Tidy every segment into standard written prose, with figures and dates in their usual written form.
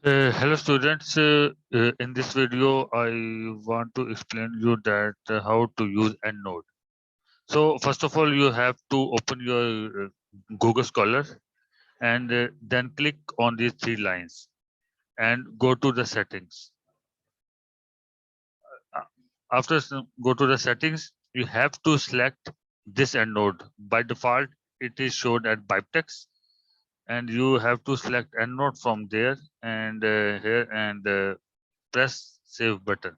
Hello students, in this video I want to explain you that how to use EndNote. So first of all you have to open your Google Scholar and then click on these three lines and go to the settings. Uh, Go to the settings, you have to select this EndNote. By default it is shown at Biptex and you have to select EndNote from there and here and press save button.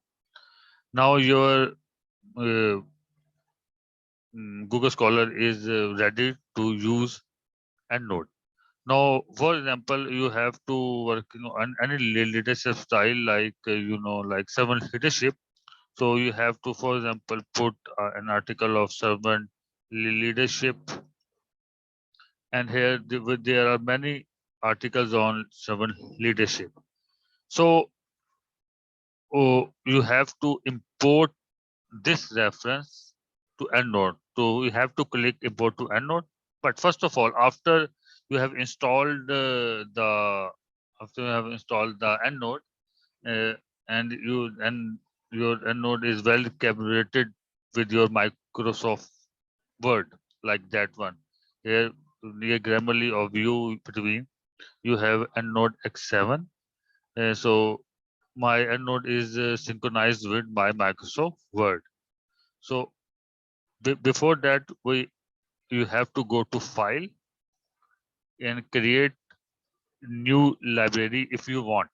Now your uh, Google Scholar is ready to use EndNote. Now, for example, you have to work on any leadership style like like servant leadership. So you have to, for example, put an article of servant leadership, and here there are many articles on servant leadership. So you have to import this reference to EndNote. So you have to click import to EndNote. But first of all, you have installed after you have installed the EndNote, uh, and your EndNote is well calibrated with your Microsoft Word, like that one. Here near Grammarly or View between, you have EndNote X7. So my EndNote is synchronized with my Microsoft Word. So before that, you have to go to file and create new library if you want.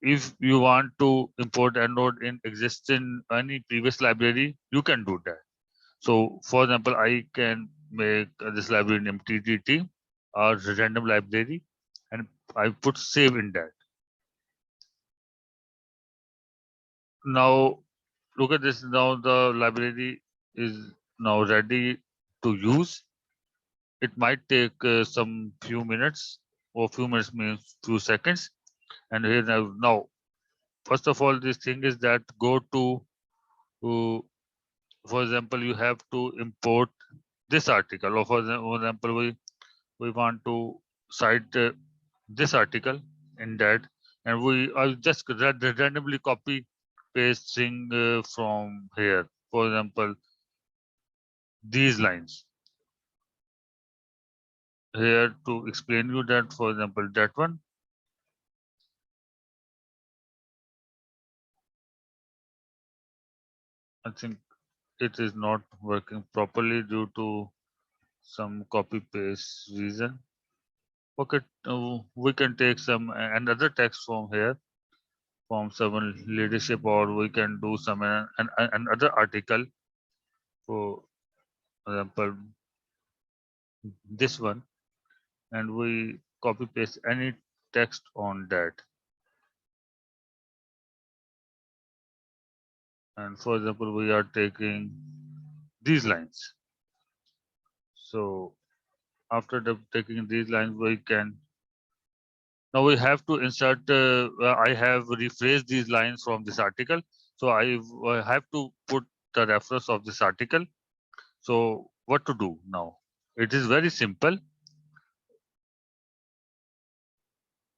If you want to import EndNote in existing any previous library, you can do that. So for example, I can make this library name TTT or random library and I put save in that. Now look at this. Now the library is now ready to use. It might take some few minutes, or few minutes means few seconds. And here now first of all, this thing is that go to uh, for example, you have to import this article, or for example, we want to cite this article in that, and we are just randomly copy pasting from here, for example, these lines here to explain you that, for example, that one. I think it is not working properly due to some copy paste reason. Okay, we can take some another text from here from some leadership, or we can do some another article, for example this one, and we copy paste any text on that. And for example, we are taking these lines. So after taking these lines, we can now we have to insert. I have rephrased these lines from this article, so I have to put the reference of this article. So what to do now? It is very simple.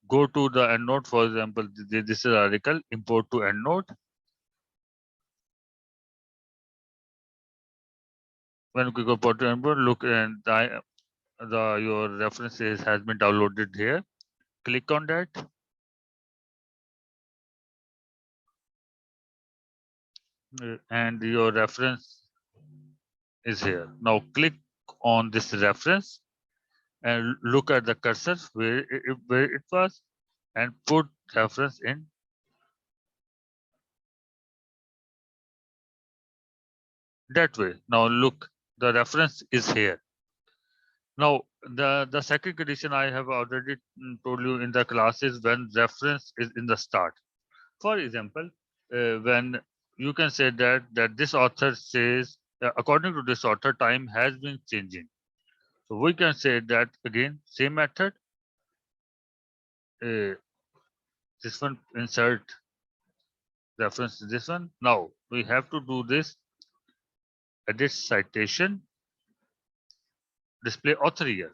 Go to the EndNote. For example, this is article. Import to EndNote. When we go to EndNote, look, and your references has been downloaded here. Click on that. And your reference is here. Now click on this reference and look at the cursor where it was, and put reference in that way. Now look, the reference is here. Now the second condition I have already told you in the class is when reference is in the start. For example, when you can say that this author says according to this author time has been changing. So we can say that again, same method. Uh, this one insert reference to this one. Now we have to do this edit citation, display author here.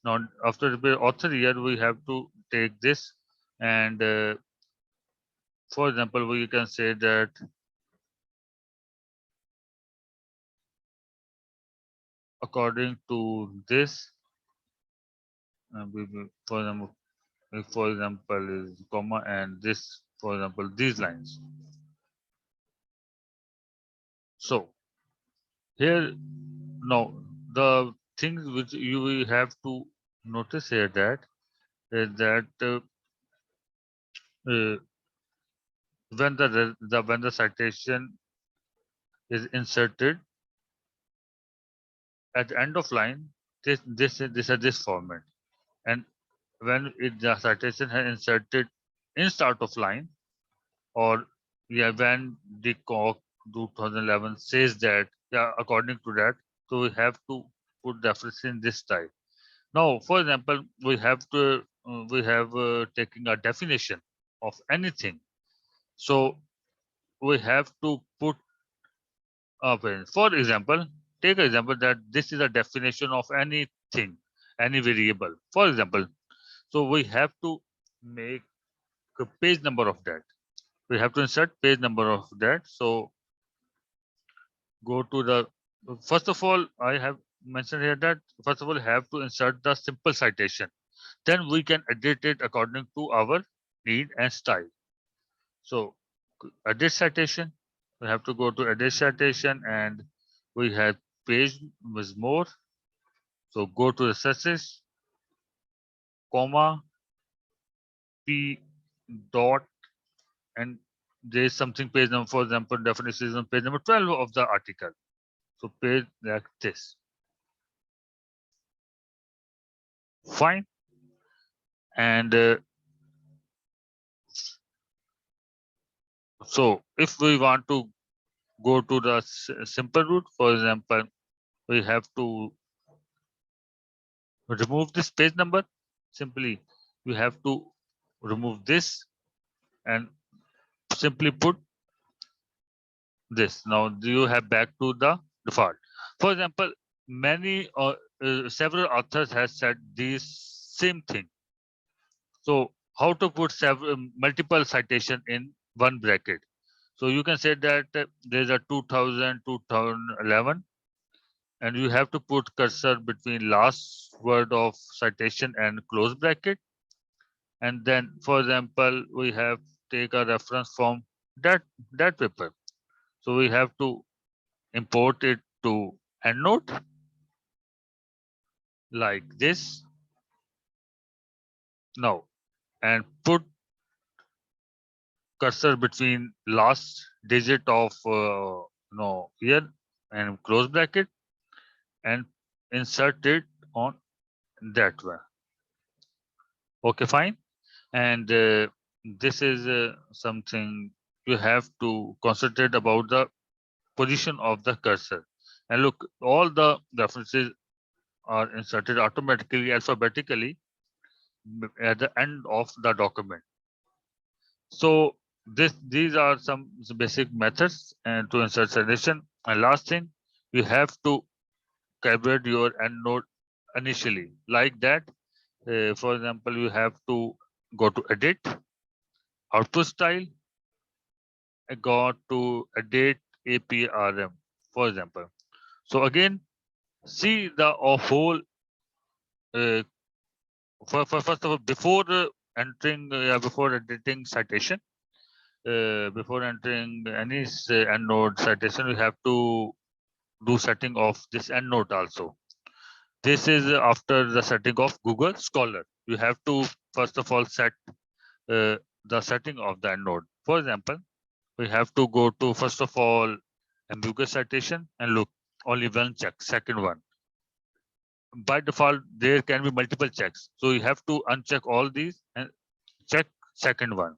Now after the author here, we have to take this, and for example, we can say that according to this, for example, if for example is comma, and this, for example, these lines. So here now the things which you will have to notice here that is that uh, when the citation is inserted at the end of line, this is this format, and when the citation has inserted in start of line, or yeah, when the COC 2011 says that, yeah, according to that, so we have to put reference in this type. Now, for example, we have taken a definition of anything, so we have to put for example, take an example that this is a definition of anything, any variable. For example, so we have to make a page number of that. We have to insert page number of that. So go to the, first of all, I have mentioned here that first of all have to insert the simple citation. Then we can edit it according to our need and style. So edit citation, we have to go to edit citation, and we have page with more. So go to the success, comma, p dot, and there is something page number, for example, definition is on page number 12 of the article. So page like this. Fine. And so if we want to go to the simple route, for example, we have to remove this page number. Simply, you have to remove this and simply put this. Now you have back to the default. For example, many or several authors has said this same thing. So how to put several multiple citation in one bracket? So you can say that there's a 2000, 2011, and you have to put cursor between last word of citation and close bracket. And then, for example, we have take a reference from that paper. So we have to import it to EndNote like this now, and put cursor between last digit of no here and close bracket, and insert it on that one. Okay, fine. And this is something you have to concentrate about the position of the cursor. And look, all the references are inserted automatically alphabetically at the end of the document. So these are some basic methods and to insert citation. And last thing, you have to calibrate your EndNote initially like that. For example, you have to go to edit, output style, and go to edit APRM, for example. So again, see the whole first of all, before entering before editing citation, before entering any EndNote citation, we have to do setting of this EndNote also. This is after the setting of Google Scholar. You have to first of all set the setting of the EndNote. For example, we have to go to first of all ambiguous citation and look only one check, second one. By default, there can be multiple checks. So you have to uncheck all these and check second one.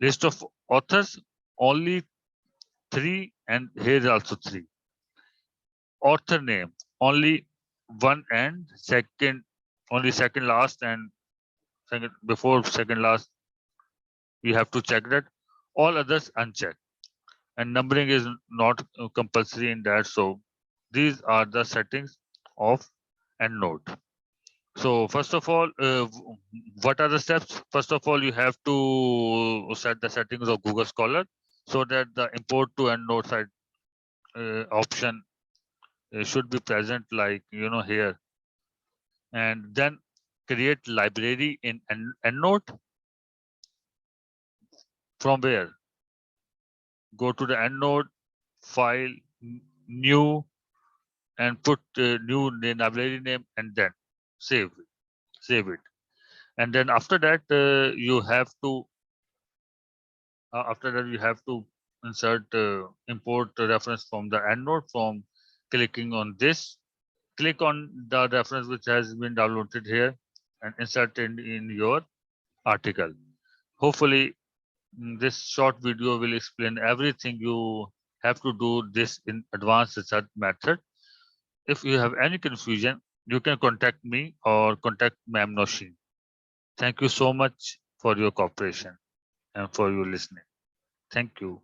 List of authors, only 3, and here is also 3. Author name, only one and second, only second last and second before second last. You have to check that. All others unchecked. And numbering is not compulsory in that. So these are the settings of EndNote. So first of all, what are the steps? First of all, you have to set the settings of Google Scholar so that the import to EndNote side option should be present, like here, and then create library in EndNote. From where? Go to the EndNote file, new, and put new library name, and then save it. And then after that, you have to insert import the reference from the EndNote from clicking on this. Click on the reference which has been downloaded here and insert it in your article. Hopefully, this short video will explain everything you have to do this in advanced research method. If you have any confusion, you can contact me or contact Ma'am Noshin. Thank you so much for your cooperation and for your listening. Thank you.